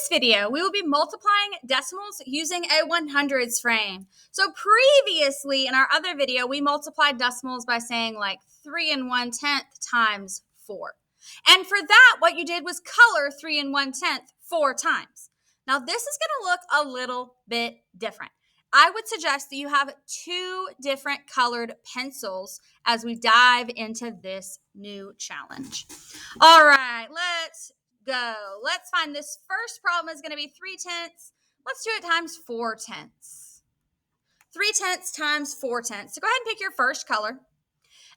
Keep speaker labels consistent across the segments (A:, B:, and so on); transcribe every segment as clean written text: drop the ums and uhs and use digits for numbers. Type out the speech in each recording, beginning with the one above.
A: this video, we will be multiplying decimals using a 100s frame. So previously in our other video, we multiplied decimals by saying like 3 1/10 times 4. And for that, what you did was color 3 1/10 4 times. Now this is going to look a little bit different. I would suggest that you have 2 different colored pencils as we dive into this new challenge. All right, let's go. Let's find this first problem is going to be 3/10. Let's do it times 4/10. 3/10 times 4/10. So go ahead and pick your first color.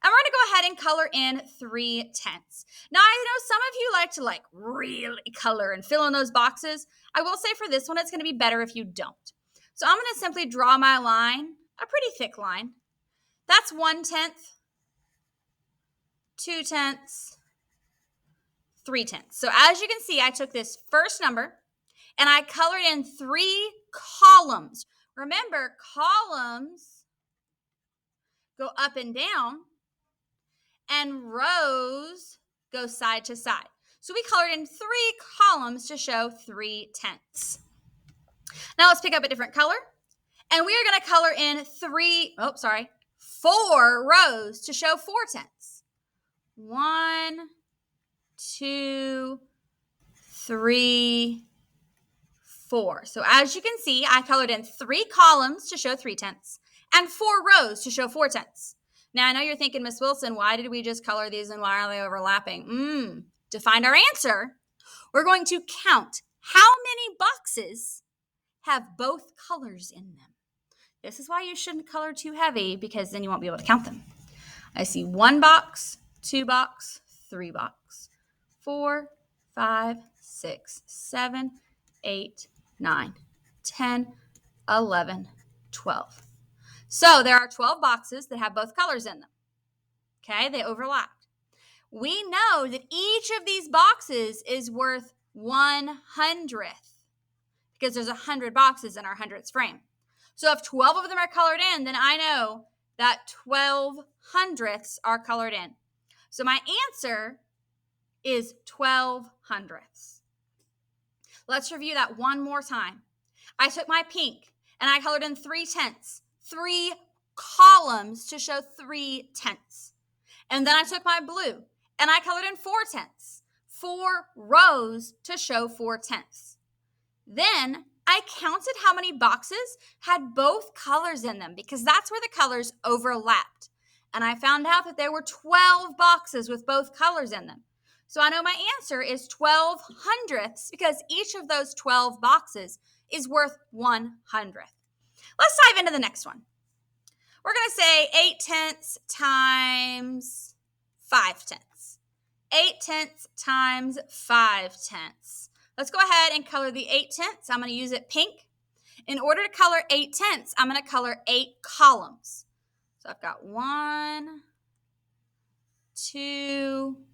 A: And we're going to go ahead and color in 3/10. Now, I know some of you like to really color and fill in those boxes. I will say for this one, it's going to be better if you don't. So I'm going to simply draw my line, a pretty thick line. That's 1/10, 2/10, 3/10. So as you can see, I took this first number and I colored in 3 columns. Remember, columns go up and down and rows go side to side. So we colored in 3 columns to show 3/10. Now let's pick up a different color. And we are going to color in 4 rows to show 4/10. 1, 2, 3, 4. So as you can see, I colored in 3 columns to show 3/10 and 4 rows to show 4/10. Now I know you're thinking, Miss Wilson, why did we just color these and why are they overlapping? To find our answer, we're going to count how many boxes have both colors in them. This is why you shouldn't color too heavy, because then you won't be able to count them. I see 1 box, 2 box, 3 box, 4, 5, 6, 7, 8, 9, 10, 11, 12. So there are 12 boxes that have both colors in them. Okay, they overlapped. We know that each of these boxes is worth 1/100th because there's 100 boxes in our 100ths frame. So if 12 of them are colored in, then I know that 12 100ths are colored in. So my answer is 12 100ths. Let's review that one more time. I took my pink and I colored in 3/10, 3 columns to show 3/10. And then I took my blue and I colored in 4/10, 4 rows to show 4/10. Then I counted how many boxes had both colors in them because that's where the colors overlapped. And I found out that there were 12 boxes with both colors in them. So I know my answer is 12 100ths because each of those 12 boxes is worth 1/100th. Let's dive into the next one. We're going to say 8/10 times 5/10. 8/10 times 5/10. Let's go ahead and color the 8/10. I'm going to use it pink. In order to color 8/10, I'm going to color 8 columns. So I've got 1, 2,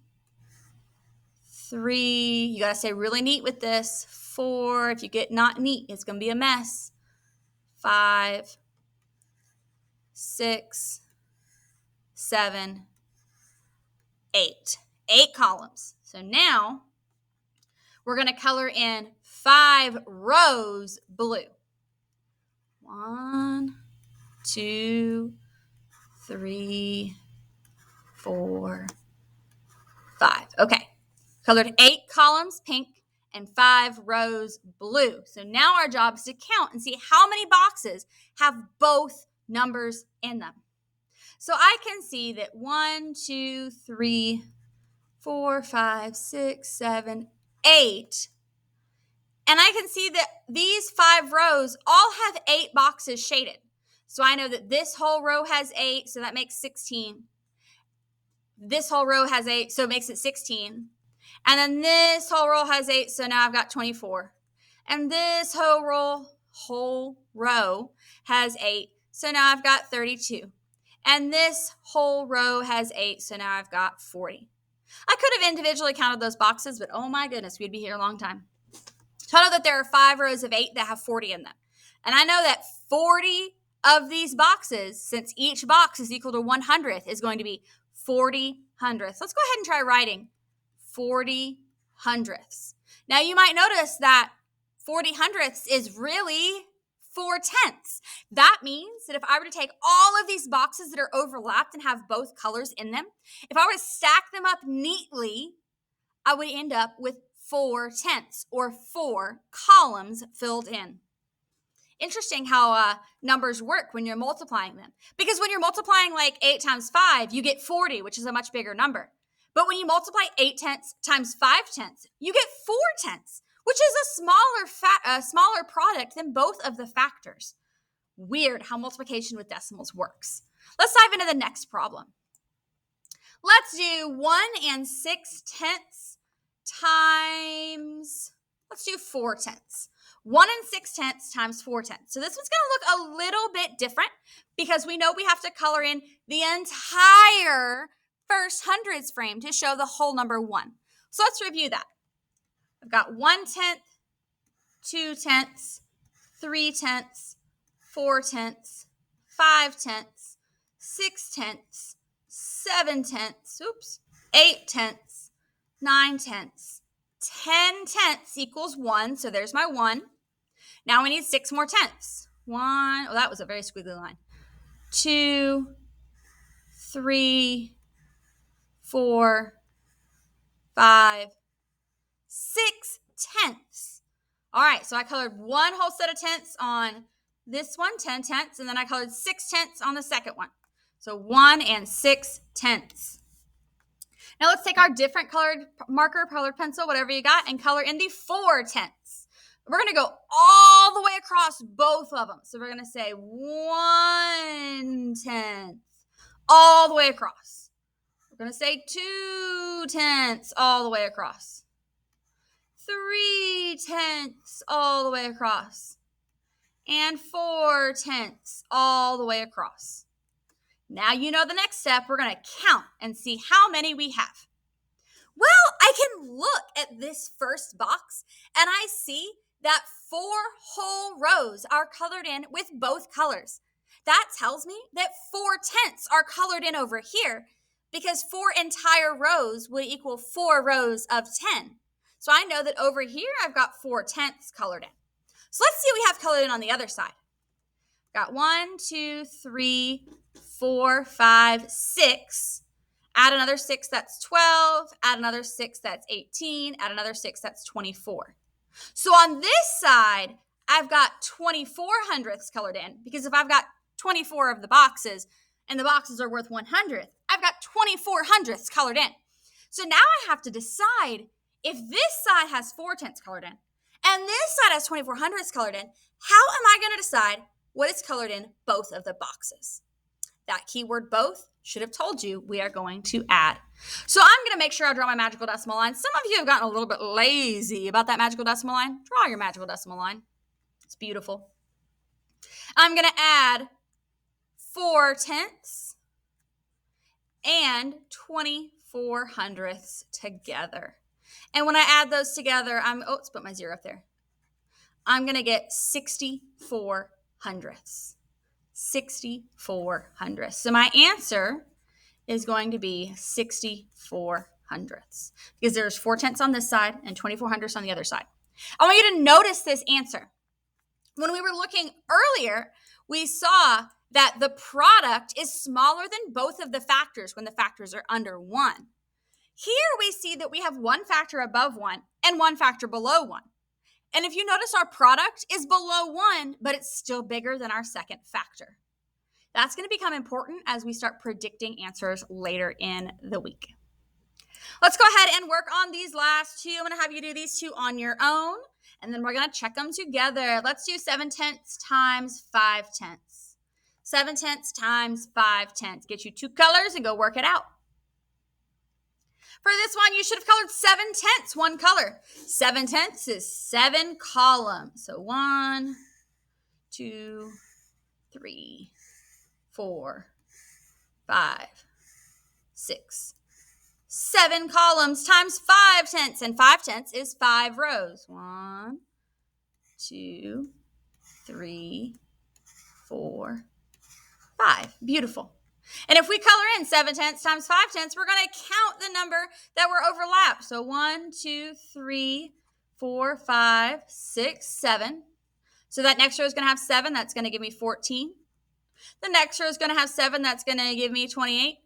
A: 3. You got to stay really neat with this. 4. If you get not neat, it's going to be a mess. 5, 6, 7, 8. 8 columns. So now we're going to color in 5 rows blue. 1, 2, 3, 4, 5. Okay. Colored 8 columns pink and 5 rows blue. So now our job is to count and see how many boxes have both numbers in them. So I can see that 1, 2, 3, 4, 5, 6, 7, 8. And I can see that these 5 rows all have 8 boxes shaded. So I know that this whole row has 8, so that makes 16. This whole row has 8, so it makes it 16. And then this whole row has 8, so now I've got 24. And this whole row has 8, so now I've got 32. And this whole row has 8, so now I've got 40. I could have individually counted those boxes, but oh my goodness, we'd be here a long time. So I know that there are 5 rows of 8 that have 40 in them. And I know that 40 of these boxes, since each box is equal to 1/100th, is going to be 40 100ths. Let's go ahead and try writing 40 100ths. Now you might notice that 40 hundredths is really 4/10. That means that if I were to take all of these boxes that are overlapped and have both colors in them, if I were to stack them up neatly, I would end up with 4/10 or 4 columns filled in. Interesting how numbers work when you're multiplying them. Because when you're multiplying like 8 times 5, you get 40, which is a much bigger number. But when you multiply 8/10 times 5/10, you get 4/10, which is a smaller product than both of the factors. Weird how multiplication with decimals works. Let's dive into the next problem. Let's do 1 6/10 times, let's do 4/10. 1 6/10 times 4/10. So this one's going to look a little bit different because we know we have to color in the entire first hundreds frame to show the whole number 1. So let's review that. I've got 1/10, 2/10, 3/10, 4/10, 5/10, 6/10, 7/10, 8/10, 9/10, 10/10 equals 1. So there's my 1. Now we need 6 more tenths. 1, oh, that was a very squiggly line. 2, 3, 4, 5, 6/10. All right, so I colored one whole set of tenths on this one, 10/10, and then I colored 6/10 on the second one. So 1 6/10. Now let's take our different colored marker, colored pencil, whatever you got, and color in the 4/10. We're going to go all the way across both of them. So we're going to say 1/10 all the way across. We're going to say 2/10 all the way across. 3/10 all the way across. And 4/10 all the way across. Now you know the next step. We're going to count and see how many we have. Well, I can look at this first box and I see that 4 whole rows are colored in with both colors. That tells me that 4/10 are colored in over here because 4 entire rows would equal 4 rows of 10. So I know that over here I've got 4/10 colored in. So let's see what we have colored in on the other side. Got 1, 2, 3, 4, 5, 6. Add another 6, that's 12. Add another 6, that's 18. Add another 6, that's 24. So on this side, I've got 24 hundredths colored in because if I've got 24 of the boxes and the boxes are worth 100th, I've got 24 hundredths colored in. So now I have to decide if this side has 4/10 colored in and this side has 24 hundredths colored in, how am I going to decide what is colored in both of the boxes? That keyword both should have told you we are going to add. So I'm going to make sure I draw my magical decimal line. Some of you have gotten a little bit lazy about that magical decimal line. Draw your magical decimal line. It's beautiful. I'm going to add 4/10 and 24 hundredths together. And when I add those together, let's put my 0 up there. I'm going to get 64 hundredths. 64 hundredths. So my answer is going to be 64 hundredths because there's 4/10 on this side and 24 hundredths on the other side. I want you to notice this answer. When we were looking earlier, we saw that the product is smaller than both of the factors when the factors are under 1. Here we see that we have one factor above 1 and one factor below 1. And if you notice, our product is below 1, but it's still bigger than our second factor. That's going to become important as we start predicting answers later in the week. Let's go ahead and work on these last 2. I'm going to have you do these 2 on your own, and then we're going to check them together. Let's do 7/10 times 5/10. 7/10 times 5/10. Get you 2 colors and go work it out. For this one, you should have colored 7/10, one color. 7/10 is 7 columns. So 1, 2, 3, 4, 5, 6, 7 columns times 5/10. And 5/10 is 5 rows. 1, 2, 3, 4, 5. Beautiful. And if we color in 7/10 times 5/10, we're going to count the number that were overlapped. So 1, 2, 3, 4, 5, 6, 7. So that next row is going to have 7. That's going to give me 14. The next row is going to have 7. That's going to give me 28.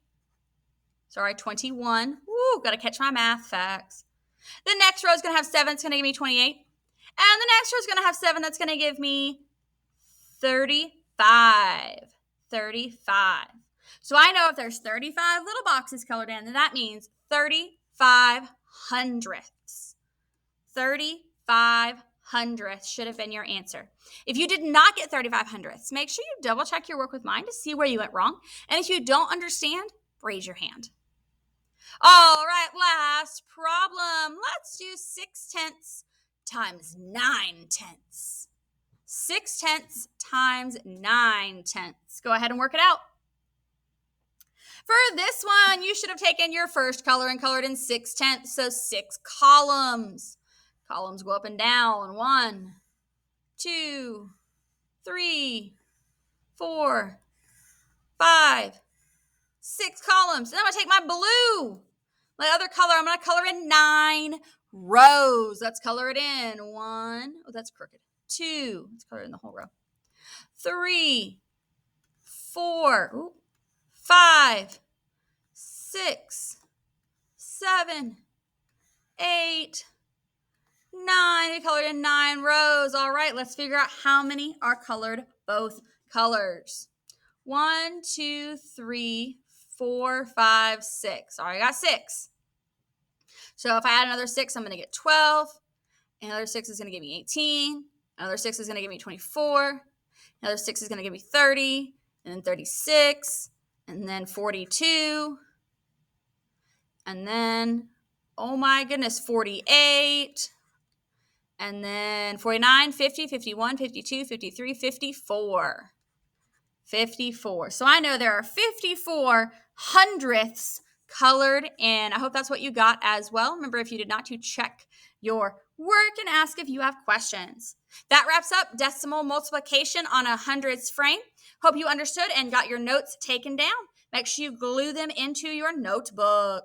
A: Sorry, 21. Woo, got to catch my math facts. The next row is going to have 7. It's going to give me 28. And the next row is going to have 7. That's going to give me 35. 35. So I know if there's 35 little boxes colored in, then that means 35 hundredths. 35 hundredths should have been your answer. If you did not get 35 hundredths, make sure you double check your work with mine to see where you went wrong. And if you don't understand, raise your hand. All right, last problem. Let's do 6/10 times 9/10. 6/10 times 9/10. Go ahead and work it out. For this one, you should have taken your first color and colored in 6/10, so 6 columns. Columns go up and down. 1, 2, 3, 4, 5, 6 columns. Then I'm going to take my blue, my other color. I'm going to color in 9 rows. Let's color it in. 1. Oh, that's crooked. 2. Let's color in the whole row. 3, 4. Ooh. 5, 6, 7, 8, 9. We colored in 9 rows. All right, let's figure out how many are colored both colors. 1, 2, 3, 4, 5, 6. All right, I got 6. So if I add another 6, I'm going to get 12. Another 6 is going to give me 18. Another 6 is going to give me 24. Another 6 is going to give me 30. And then 36. And then 42. And then, oh my goodness, 48. And then 49, 50, 51, 52, 53, 54. 54. So I know there are 54 hundredths colored in. I hope that's what you got as well. Remember, if you did not, to check your work and ask if you have questions. That wraps up decimal multiplication on a hundredths frame. Hope you understood and got your notes taken down. Make sure you glue them into your notebook.